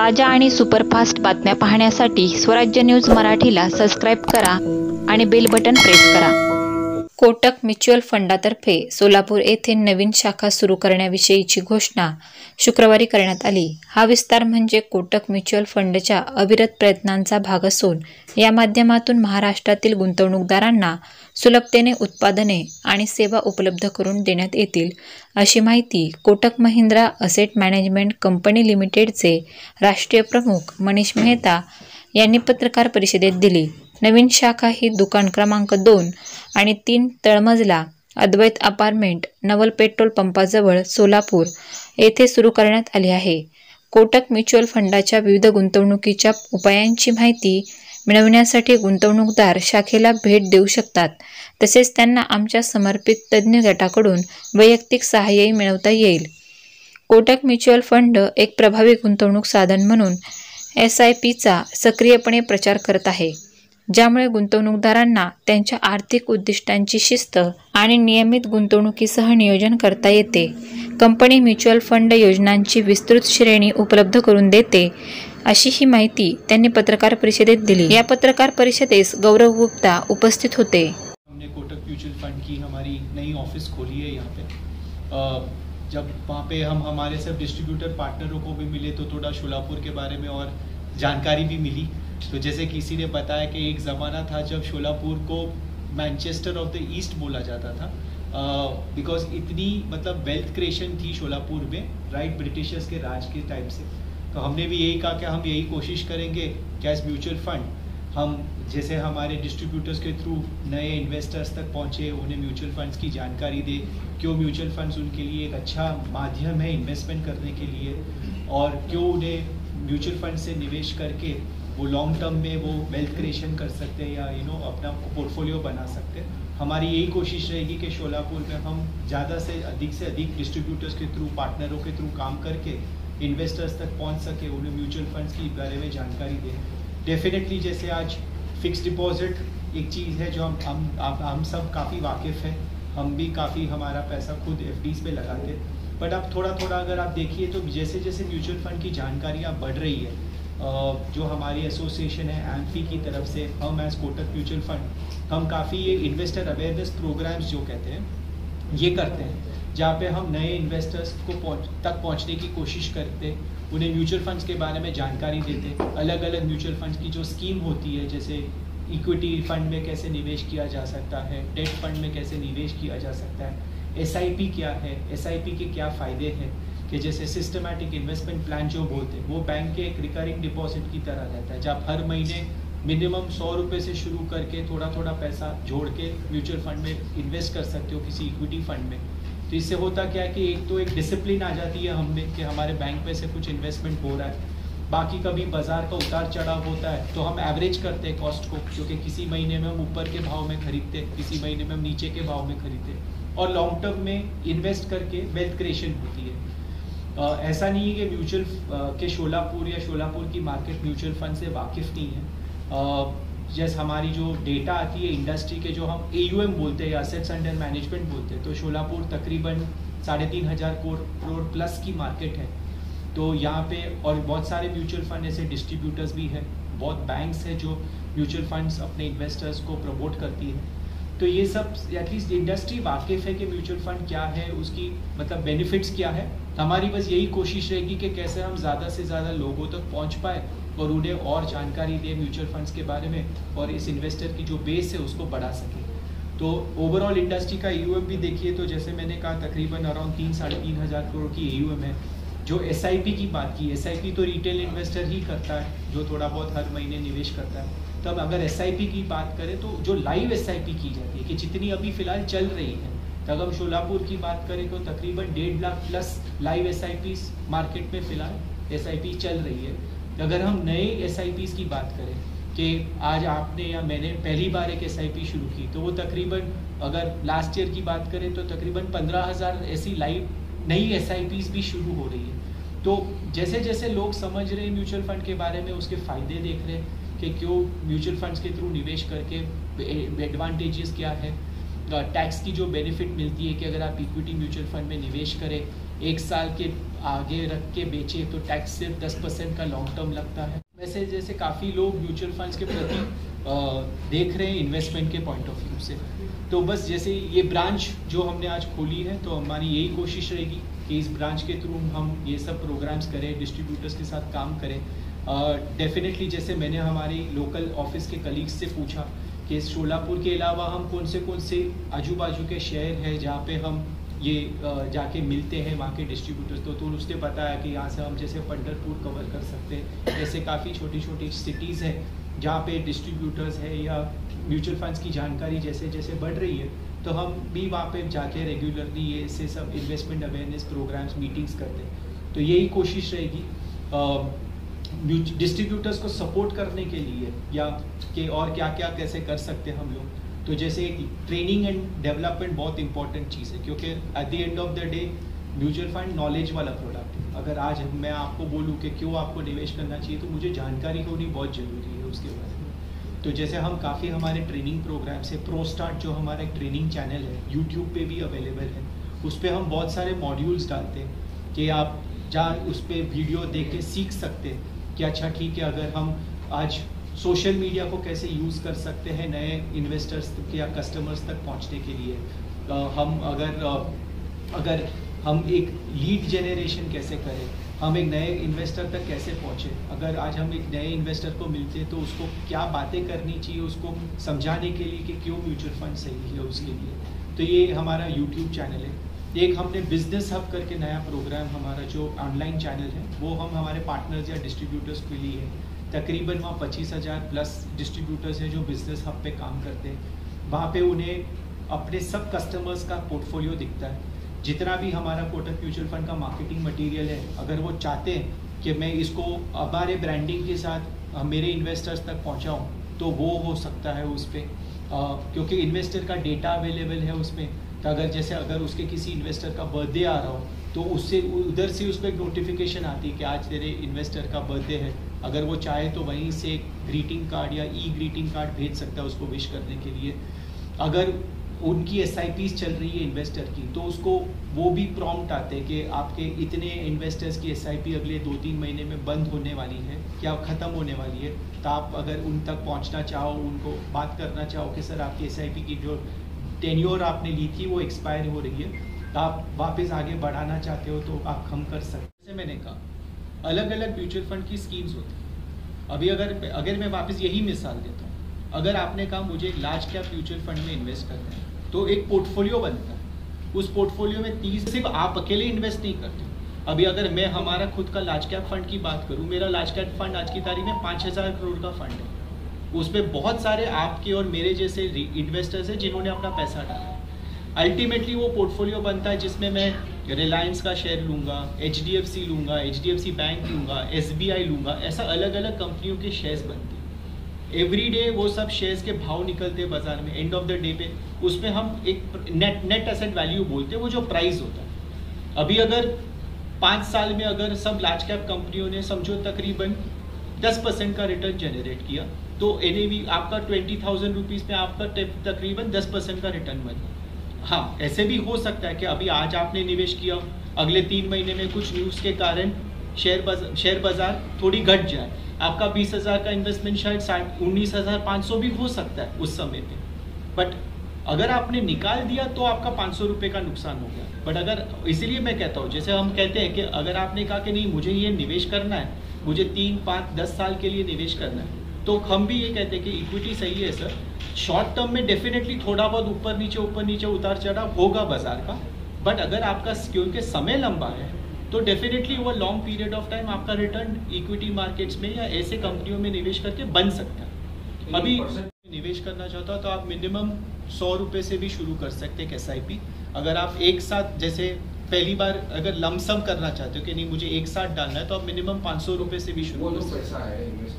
ताज्या आणि सुपरफास्ट बातम्या पाहण्यासाठी स्वराज्य न्यूज मराठीला सबस्क्राईब करा आणि बेल बटन प्रेस करा। कोटक म्युच्युअल फंडातर्फे सोलापूर येथे नवीन शाखा सुरू करण्याविषयीची घोषणा शुक्रवारी करण्यात आली। हा विस्तार म्हणजे कोटक म्युच्युअल फंडच्या अविरत प्रयत्नांचा भाग असून या माध्यमातून महाराष्ट्रातील गुंतवणूकदारांना सुलभतेने उत्पादने आणि सेवा उपलब्ध करून देण्यात येतील, अशी माहिती Kotak Mahindra asset management company लिमिटेडचे राष्ट्रीय प्रमुख मनीष मेहता यांनी पत्रकार परिषदेत दिली। नवीन शाखा ही दुकान क्रमांक 2 आणि 3 तळमजला अद्वैत अपार्टमेंट नवल पेट्रोल पंपाजवळ सोलापूर येथे सुरू करण्यात आली आहे। कोटक म्युच्युअल फंडाच्या विविध गुंतवणुकीच्या उपायांची माहिती मिळवण्यासाठी गुंतवणूकदार शाखेला भेट देऊ शकतात। तसेच त्यांना आमच्या समर्पित तज्ज्ञ गटाकडून वैयक्तिक सहाय्यही मिळवता येईल। कोटक म्युच्युअल फंड एक प्रभावी गुंतवणूक साधन म्हणून SIPचा सक्रियपणे प्रचार करत आहे, ज्यामुळे गुंतवणूकदारांना त्यांच्या आर्थिक उद्दिष्टांची शिस्त आणि नियमित गुंतवणुकीसह नियोजन करता येते। कंपनी म्युच्युअल फंड योजनांची विस्तृत श्रेणी उपलब्ध करून देते, अशी ही माहिती त्यांनी पत्रकार परिषदेत दिली। या पत्रकार परिषदेस गौरव गुप्ता उपस्थित होते। हमने कोटक म्यूचुअल फंड की हमारी नई ऑफिस खोली है यहाँ पे। जब वहाँ पे हम हमारे सब डिस्ट्रीब्यूटर पार्टनरों को भी मिले तो थोड़ा शोलापुर के बारे में और जानकारी भी मिली। तो जैसे किसी ने बताया कि एक ज़माना था जब शोलापुर को मैनचेस्टर ऑफ द ईस्ट बोला जाता था, बिकॉज इतनी मतलब वेल्थ क्रिएशन थी शोलापुर में राइट ब्रिटिशर्स के राज के टाइम से। तो हमने भी यही कहा कि हम यही कोशिश करेंगे कि एज म्यूचुअल फंड हम जैसे हमारे डिस्ट्रीब्यूटर्स के थ्रू नए इन्वेस्टर्स तक पहुँचे, उन्हें म्यूचुअल फंड्स की जानकारी दे, क्यों म्यूचुअल फंड्स उनके लिए एक अच्छा माध्यम है इन्वेस्टमेंट करने के लिए, और क्यों उन्हें म्यूचुअल फंड से निवेश करके वो लॉन्ग टर्म में वो वेल्थ क्रिएशन कर सकते हैं या अपना पोर्टफोलियो बना सकते हैं। हमारी यही कोशिश रहेगी कि शोलापुर में हम ज़्यादा से अधिक डिस्ट्रीब्यूटर्स के थ्रू, पार्टनरों के थ्रू काम करके इन्वेस्टर्स तक पहुंच सके, उन्हें म्यूचुअल फंड्स की बारे में जानकारी दें। डेफिनेटली जैसे आज फिक्स डिपॉजिट एक चीज़ है जो हम सब काफ़ी वाकिफ़ हैं, हम भी काफ़ी हमारा पैसा खुद FDs पे लगाते हैं। बट अब थोड़ा अगर आप देखिए तो जैसे जैसे म्यूचुअल फंड की जानकारी अब बढ़ रही है, जो हमारी एसोसिएशन है AMFI की तरफ से, हम एज कोटक म्यूचुअल फंड हम काफ़ी ये इन्वेस्टर अवेयरनेस प्रोग्राम्स जो कहते हैं ये करते हैं, जहाँ पे हम नए इन्वेस्टर्स को तक पहुँचने की कोशिश करते, उन्हें म्यूचुअल फंड्स के बारे में जानकारी देते, अलग अलग म्यूचुअल फंड्स की जो स्कीम होती है, जैसे इक्विटी फंड में कैसे निवेश किया जा सकता है, डेट फंड में कैसे निवेश किया जा सकता है, SIP क्या है, SIP के क्या फ़ायदे हैं, कि जैसे सिस्टमैटिक इन्वेस्टमेंट प्लान जो बोलते हैं वो बैंक के एक रिकरिंग डिपॉजिट की तरह रहता है, जब हर महीने मिनिमम 100 रुपये से शुरू करके थोड़ा पैसा जोड़ के म्यूचुअल फंड में इन्वेस्ट कर सकते हो किसी इक्विटी फंड में। तो इससे होता क्या है कि एक डिसिप्लिन आ जाती है हम में कि हमारे बैंक में से कुछ इन्वेस्टमेंट हो रहा है। बाकी कभी बाजार का उतार चढ़ाव होता है तो हम एवरेज करते हैं कॉस्ट को, क्योंकि किसी महीने में हम ऊपर के भाव में खरीदते, किसी महीने में हम नीचे के भाव में खरीदते, और लॉन्ग टर्म में इन्वेस्ट करके वेल्थ क्रिएशन होती है। ऐसा नहीं है कि म्यूचुअल के शोलापुर या शोलापुर की मार्केट म्यूचुअल फंड से वाकिफ़ नहीं है। जैसे हमारी जो डेटा आती है इंडस्ट्री के, जो हम AUM बोलते हैं, असेट्स अंडर मैनेजमेंट बोलते हैं, तो शोलापुर तकरीबन 3,500 करोड़ प्लस की मार्केट है। तो यहाँ पे और बहुत सारे म्यूचुअल फंड ऐसे डिस्ट्रीब्यूटर्स भी हैं, बहुत बैंक्स हैं जो म्यूचुअल फंड्स अपने इन्वेस्टर्स को प्रमोट करती है। तो ये सब एटलीस्ट इंडस्ट्री वाकिफ़ है कि म्यूचुअल फंड क्या है, उसकी मतलब बेनिफिट्स क्या है। हमारी बस यही कोशिश रहेगी कि कैसे हम ज़्यादा से ज़्यादा लोगों तक पहुँच पाए और उन्हें और जानकारी दें म्यूचुअल फंड्स के बारे में, और इस इन्वेस्टर की जो बेस है उसको बढ़ा सकें। तो ओवरऑल इंडस्ट्री का AUM भी देखिए तो जैसे मैंने कहा तकरीबन अराउंड 3-3,500 करोड़ की AUM है। जो SIP की बात की, SIP तो रिटेल इन्वेस्टर ही करता है जो थोड़ा बहुत हर महीने निवेश करता है। तब अगर SIP की बात करें तो जो लाइव SIP की जाती है कि जितनी अभी फ़िलहाल चल रही है, तब हम शोलापुर की बात करें तो तकरीबन 1.5 lakh plus live SIPs market में फ़िलहाल SIP चल रही है। अगर हम नए SIPs की बात करें कि आज आपने या मैंने पहली बार एक SIP शुरू की, तो वो तकरीबन अगर लास्ट ईयर की बात करें तो तकरीबन 15,000 ऐसी लाइव नई SIPs भी शुरू हो रही है। तो जैसे जैसे लोग समझ रहे हैं म्यूचुअल फंड के बारे में, उसके फ़ायदे देख रहे हैं कि क्यों म्यूचुअल फंड्स के थ्रू निवेश करके एडवांटेजेस क्या है, टैक्स की जो बेनिफिट मिलती है कि अगर आप इक्विटी म्यूचुअल फंड में निवेश करें 1 साल के आगे रख के बेचे तो टैक्स सिर्फ 10% का लॉन्ग टर्म लगता है। वैसे जैसे काफ़ी लोग म्यूचुअल फंड्स के प्रति देख रहे हैं इन्वेस्टमेंट के पॉइंट ऑफ व्यू से, तो बस जैसे ये ब्रांच जो हमने आज खोली है, तो हमारी यही कोशिश रहेगी कि इस ब्रांच के थ्रू हम ये सब प्रोग्राम्स करें, डिस्ट्रीब्यूटर्स के साथ काम करें। डेफिनेटली जैसे मैंने हमारे लोकल ऑफिस के कलीग्स से पूछा कि शोलापुर के अलावा हम कौन से आजू बाजू के शहर हैं जहाँ पे हम ये जाके मिलते हैं वहाँ के डिस्ट्रीब्यूटर्स, तो उसने बताया कि यहाँ से हम जैसे पंढरपुर कवर कर सकते हैं। ऐसे काफ़ी छोटी छोटी सिटीज़ हैं जहाँ पे डिस्ट्रीब्यूटर्स है या म्यूचुअल फंड्स की जानकारी जैसे जैसे बढ़ रही है, तो हम भी वहाँ पे जाके रेगुलरली ये से सब इन्वेस्टमेंट अवेयरनेस प्रोग्राम्स मीटिंग्स करते हैं। तो यही कोशिश रहेगी डिस्ट्रीब्यूटर्स को सपोर्ट करने के लिए, या कि और क्या क्या कैसे कर सकते हैं हम लोग। तो जैसे ट्रेनिंग एंड डेवलपमेंट बहुत इंपॉर्टेंट चीज़ है, क्योंकि at the end of the day mutual fund knowledge वाला प्रोडक्ट है। अगर आज मैं आपको बोलूँ कि क्यों आपको निवेश करना चाहिए, तो मुझे जानकारी होनी बहुत ज़रूरी है उसके बारे में। तो जैसे हम काफ़ी हमारे ट्रेनिंग प्रोग्राम से प्रो स्टार्ट जो हमारा एक ट्रेनिंग चैनल है यूट्यूब पे भी अवेलेबल है, उस पर हम बहुत सारे मॉड्यूल्स डालते हैं कि आप जहाँ उस पर वीडियो देख के सीख सकते हैं कि अच्छा ठीक है, अगर हम आज सोशल मीडिया को कैसे यूज़ कर सकते हैं नए इन्वेस्टर्स या कस्टमर्स तक पहुंचने के लिए, हम अगर हम एक लीड जनरेशन कैसे करें, हम एक नए इन्वेस्टर तक कैसे पहुँचे, अगर आज हम एक नए इन्वेस्टर को मिलते हैं तो उसको क्या बातें करनी चाहिए उसको समझाने के लिए कि क्यों म्यूचुअल फंड सही है उसके लिए। तो ये हमारा यूट्यूब चैनल है। एक हमने बिजनेस हब करके नया प्रोग्राम हमारा जो ऑनलाइन चैनल है वो हम हमारे पार्टनर्स या डिस्ट्रीब्यूटर्स के लिए है। तकरीबन वहाँ 25,000 प्लस डिस्ट्रीब्यूटर्स हैं जो बिजनेस हब पे काम करते हैं। वहाँ पे उन्हें अपने सब कस्टमर्स का पोर्टफोलियो दिखता है। जितना भी हमारा कोटक म्यूचुअल फंड का मार्केटिंग मटेरियल है, अगर वो चाहते हैं कि मैं इसको हमारे ब्रांडिंग के साथ मेरे इन्वेस्टर्स तक पहुँचाऊँ, तो वो हो सकता है उस पर, क्योंकि इन्वेस्टर का डेटा अवेलेबल है उसमें। तो अगर उसके किसी इन्वेस्टर का बर्थडे आ रहा हो तो उससे उधर से उसको एक नोटिफिकेशन आती है कि आज तेरे इन्वेस्टर का बर्थडे है। अगर वो चाहे तो वहीं से ग्रीटिंग कार्ड या ग्रीटिंग कार्ड भेज सकता है उसको विश करने के लिए। अगर उनकी SIPs चल रही है इन्वेस्टर की, तो उसको वो भी प्रॉम्प्ट आते हैं कि आपके इतने इन्वेस्टर्स की SIP अगले 2-3 महीने में बंद होने वाली है या ख़त्म होने वाली है। तो आप अगर उन तक पहुंचना चाहो, उनको बात करना चाहो कि सर आपकी SIP की जो टेन्योर आपने ली थी वो एक्सपायर हो रही है, तो आप वापस आगे बढ़ाना चाहते हो तो आप हम कर सकते हैं। जैसे मैंने कहा अलग अलग म्यूचुअल फंड की स्कीम्स होती हैं। अभी अगर मैं वापस यही मिसाल देता हूँ, अगर आपने कहा मुझे एक लार्ज कैप म्यूचुअल फंड में इन्वेस्ट करना है, तो एक पोर्टफोलियो बनता है। उस पोर्टफोलियो में 30 सिर्फ आप अकेले इन्वेस्ट नहीं करते। अभी अगर मैं हमारा खुद का लार्ज कैप फंड की बात करूँ, मेरा लार्ज कैप फंड आज की तारीख में 5,000 करोड़ का फंड है। उसमें बहुत सारे आपके और मेरे जैसे इन्वेस्टर्स हैं जिन्होंने अपना पैसा डाला है। अल्टीमेटली वो पोर्टफोलियो बनता है जिसमें मैं रिलायंस का शेयर लूँगा, HDFC लूँगा, HDFC बैंक लूँगा, SBI लूँगा, ऐसा अलग अलग कंपनियों के शेयर्स बनते हैं। एवरी डे वो सब शेयर्स के भाव निकलते हैं बाजार में। एंड ऑफ द डे पे उसमें हम एक नेट एसेट वैल्यू बोलते हैं, वो जो प्राइस होता है। अभी अगर 5 साल में अगर सब लार्ज कैप कंपनियों ने समझो तकरीबन 10% का रिटर्न जनरेट किया, तो NAV आपका 20,000 रुपीज़ में आपका तकरीबन 10% का रिटर्न बना। हाँ, ऐसे भी हो सकता है कि अभी आज आपने निवेश किया, अगले 3 महीने में कुछ न्यूज़ के कारण शेयर बाजार थोड़ी घट जाए, आपका 20,000 का इन्वेस्टमेंट शायद 19,500 भी हो सकता है उस समय पे। बट अगर आपने निकाल दिया तो आपका 500 रुपये का नुकसान हो गया। बट अगर, इसीलिए मैं कहता हूँ, जैसे हम कहते हैं कि अगर आपने कहा कि नहीं मुझे ये निवेश करना है, मुझे 3, 5, 10 साल के लिए निवेश करना है, तो हम भी ये कहते हैं कि इक्विटी सही है सर। शॉर्ट टर्म में डेफिनेटली थोड़ा बहुत ऊपर नीचे उतार चढ़ाव होगा बाजार का, बट अगर आपका क्योंकि समय लंबा है तो definitely over long period of time आपका रिटर्न इक्विटी मार्केट्स में या ऐसे कंपनियों में निवेश करके बन सकता है। अभी निवेश करना चाहता हो तो आप मिनिमम 100 रुपये से भी शुरू कर सकते हैं SIP। अगर आप एक साथ, जैसे पहली बार अगर लमसम करना चाहते हो कि नहीं मुझे एक साथ डालना है, तो आप मिनिमम 500 रुपये से भी शुरू कर सकते हैं।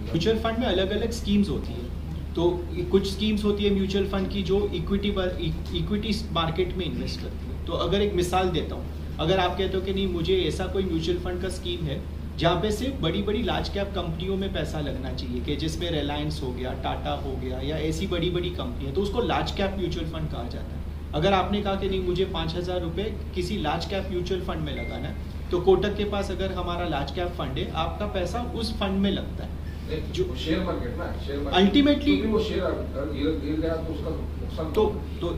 म्यूचुअल फंड में अलग अलग स्कीम्स होती है। तो कुछ स्कीम्स होती है म्यूचुअल फंड की जो इक्विटी मार्केट में इन्वेस्ट करती है। तो अगर एक मिसाल देता हूँ, अगर आप कहते हो कि नहीं मुझे ऐसा कोई म्यूचुअल फंड का स्कीम है जहाँ पे सिर्फ बड़ी बड़ी लार्ज कैप कंपनियों में पैसा लगना चाहिए, कि जिसमें रिलायंस हो गया, टाटा हो गया, या ऐसी बड़ी बड़ी कंपनी है, तो उसको लार्ज कैप म्यूचुअल फंड कहा जाता है। अगर आपने कहा कि नहीं मुझे 5,000 रुपये किसी लार्ज कैप म्यूचुअल फंड में लगाना है, तो कोटक के पास अगर हमारा लार्ज कैप फंड है, आपका पैसा उस फंड में लगता है। जो शेयर मार्केट ना, शेयर मार्केट अल्टीमेटली वो शेयर गिर गया तो उसका नुकसान तो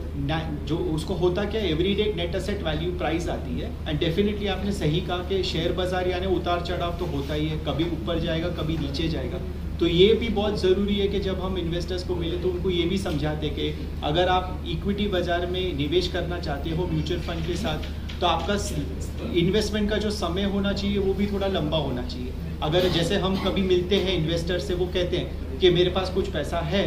जो उसको होता क्या, everyday net asset value price आती है। एंड डेफिनेटली आपने सही कहा कि शेयर बाजार यानी उतार चढ़ाव तो होता ही है, कभी ऊपर जाएगा कभी नीचे जाएगा। तो ये भी बहुत ज़रूरी है कि जब हम इन्वेस्टर्स को मिले तो उनको ये भी समझाते कि अगर आप इक्विटी बाजार में निवेश करना चाहते हो म्यूचुअल फंड के साथ, तो आपका इन्वेस्टमेंट का जो समय होना चाहिए वो भी थोड़ा लंबा होना चाहिए। अगर जैसे हम कभी मिलते हैं इन्वेस्टर से, वो कहते हैं कि मेरे पास कुछ पैसा है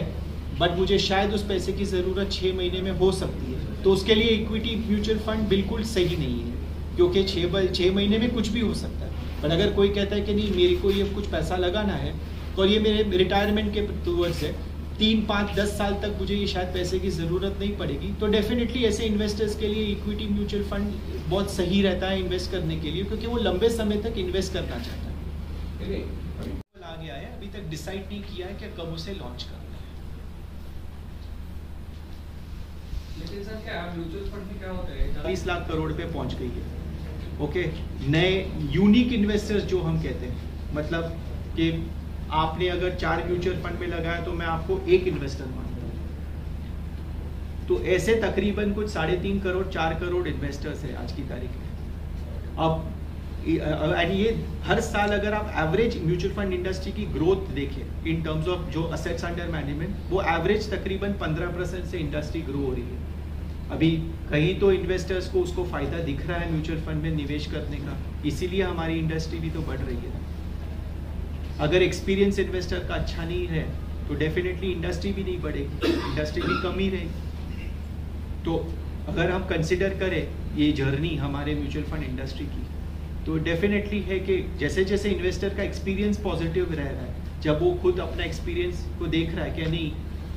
बट मुझे शायद उस पैसे की ज़रूरत 6 महीने में हो सकती है, तो उसके लिए इक्विटी म्यूचुअल फंड बिल्कुल सही नहीं है, क्योंकि 6 महीने में कुछ भी हो सकता है। पर अगर कोई कहता है कि नहीं मेरे को ये कुछ पैसा लगाना है और ये मेरे रिटायरमेंट के टूवर्ड्स है, 3, 5, 10 साल तक मुझे ये शायद पैसे की ज़रूरत नहीं पड़ेगी, तो डेफिनेटली ऐसे इन्वेस्टर्स के लिए इक्विटी म्यूचुअल फंड बहुत सही रहता है इन्वेस्ट करने के लिए, क्योंकि वो लंबे समय तक इन्वेस्ट करना चाहता है। आ गया है, अभी तक डिसाइड नहीं किया है कि कब उसे लॉन्च करना है। लेकिन सर क्या म्यूचुअल फंड में क्या होता है, 40 लाख करोड़ पे पहुंच गई है। ओके, नए यूनिक इन्वेस्टर्स जो हम कहते हैं, मतलब कि आपने अगर 4 म्यूचुअल फंड में लगाया तो मैं आपको एक इन्वेस्टर मानता हूँ। तो ऐसे तकरीबन कुछ 3.5 करोड़ 4 करोड़ इन्वेस्टर्स है आज की तारीख में। अब ये हर साल अगर आप एवरेज म्यूचुअल फंड इंडस्ट्री की ग्रोथ देखें इन टर्म्स ऑफ जो असेट्स अंडर मैनेजमेंट, वो एवरेज तकरीबन 15% से इंडस्ट्री ग्रो हो रही है। अभी कहीं तो इन्वेस्टर्स को उसको फायदा दिख रहा है म्यूचुअल फंड में निवेश करने का, इसीलिए हमारी इंडस्ट्री भी तो बढ़ रही है। अगर एक्सपीरियंस इन्वेस्टर का अच्छा नहीं है तो डेफिनेटली इंडस्ट्री भी नहीं बढ़ेगी, इंडस्ट्री भी कम ही रहेगी। तो अगर हम कंसिडर करें ये जर्नी हमारे म्यूचुअल फंड इंडस्ट्री की, तो डेफिनेटली है कि जैसे जैसे इन्वेस्टर का एक्सपीरियंस पॉजिटिव रह रहा है, जब वो खुद अपना एक्सपीरियंस को देख रहा है कि नहीं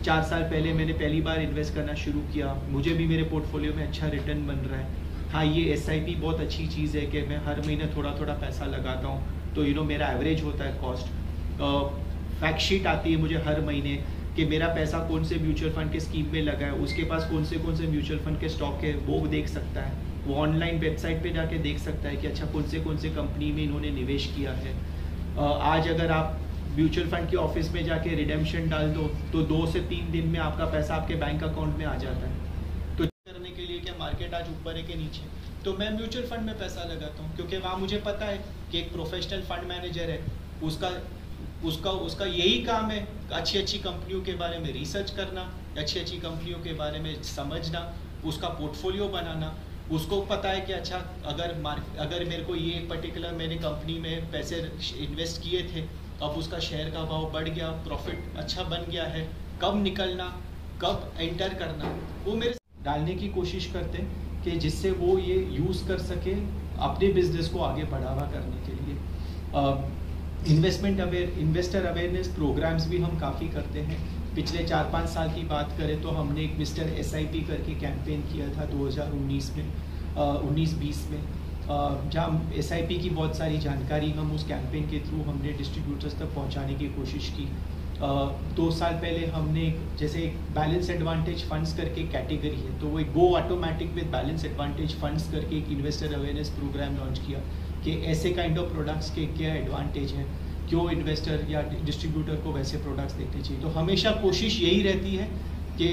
4 साल पहले मैंने पहली बार इन्वेस्ट करना शुरू किया, मुझे भी मेरे पोर्टफोलियो में अच्छा रिटर्न बन रहा है। हाँ, ये SIP बहुत अच्छी चीज़ है कि मैं हर महीने थोड़ा थोड़ा पैसा लगाता हूँ, तो मेरा एवरेज होता है कॉस्ट। फैक्ट शीट आती है मुझे हर महीने कि मेरा पैसा कौन से म्यूचुअल फंड के स्कीम में लगा है, उसके पास कौन से म्यूचुअल फंड के स्टॉक है वो देख सकता है। वो ऑनलाइन वेबसाइट पे जाके देख सकता है कि अच्छा कौन से कंपनी में इन्होंने निवेश किया है। आज अगर आप म्यूचुअल फंड के ऑफिस में जाके रिडेम्पशन डाल दो तो 2 से 3 दिन में आपका पैसा आपके बैंक अकाउंट में आ जाता है। तो करने के लिए कि मार्केट आज ऊपर है कि नीचे, तो मैं म्यूचुअल फंड में पैसा लगाता हूँ, क्योंकि वहाँ मुझे पता है कि एक प्रोफेशनल फंड मैनेजर है, उसका यही काम है अच्छी कंपनियों के बारे में रिसर्च करना, अच्छी कंपनियों के बारे में समझना, उसका पोर्टफोलियो बनाना। उसको पता है कि अच्छा अगर मेरे को ये पर्टिकुलर मैंने कंपनी में पैसे इन्वेस्ट किए थे, अब उसका शेयर का भाव बढ़ गया, प्रॉफिट अच्छा बन गया है, कब निकलना, कब एंटर करना, वो मेरे डालने की कोशिश करते हैं कि जिससे वो ये यूज़ कर सके अपने बिजनेस को आगे बढ़ावा करने के लिए। इन्वेस्टर अवेयरनेस प्रोग्राम्स भी हम काफ़ी करते हैं। पिछले 4-5 साल की बात करें तो हमने एक मिस्टर SIP करके कैंपेन किया था 2019 में 19-20 में, जहाँ SIP की बहुत सारी जानकारी हम उस कैंपेन के थ्रू हमने डिस्ट्रीब्यूटर्स तक पहुँचाने की कोशिश की। 2 साल पहले हमने जैसे एक बैलेंस एडवांटेज फंड्स करके कैटेगरी है, तो वो एक गो automatic with balance advantage funds करके एक इन्वेस्टर अवेयरनेस प्रोग्राम लॉन्च किया कि ऐसे काइंड ऑफ प्रोडक्ट्स के क्या एडवांटेज है, क्यों इन्वेस्टर या डिस्ट्रीब्यूटर को वैसे प्रोडक्ट्स देखने चाहिए। तो हमेशा कोशिश यही रहती है कि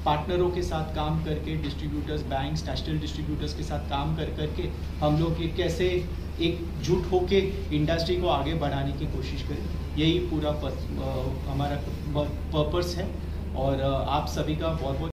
पार्टनरों के साथ काम करके, डिस्ट्रीब्यूटर्स, बैंक्स, नेशनल डिस्ट्रीब्यूटर्स के साथ काम करके हम लोग कैसे एकजुट होके इंडस्ट्री को आगे बढ़ाने की कोशिश करें, यही पूरा हमारा पर्पस है। और आप सभी का बहुत बहुत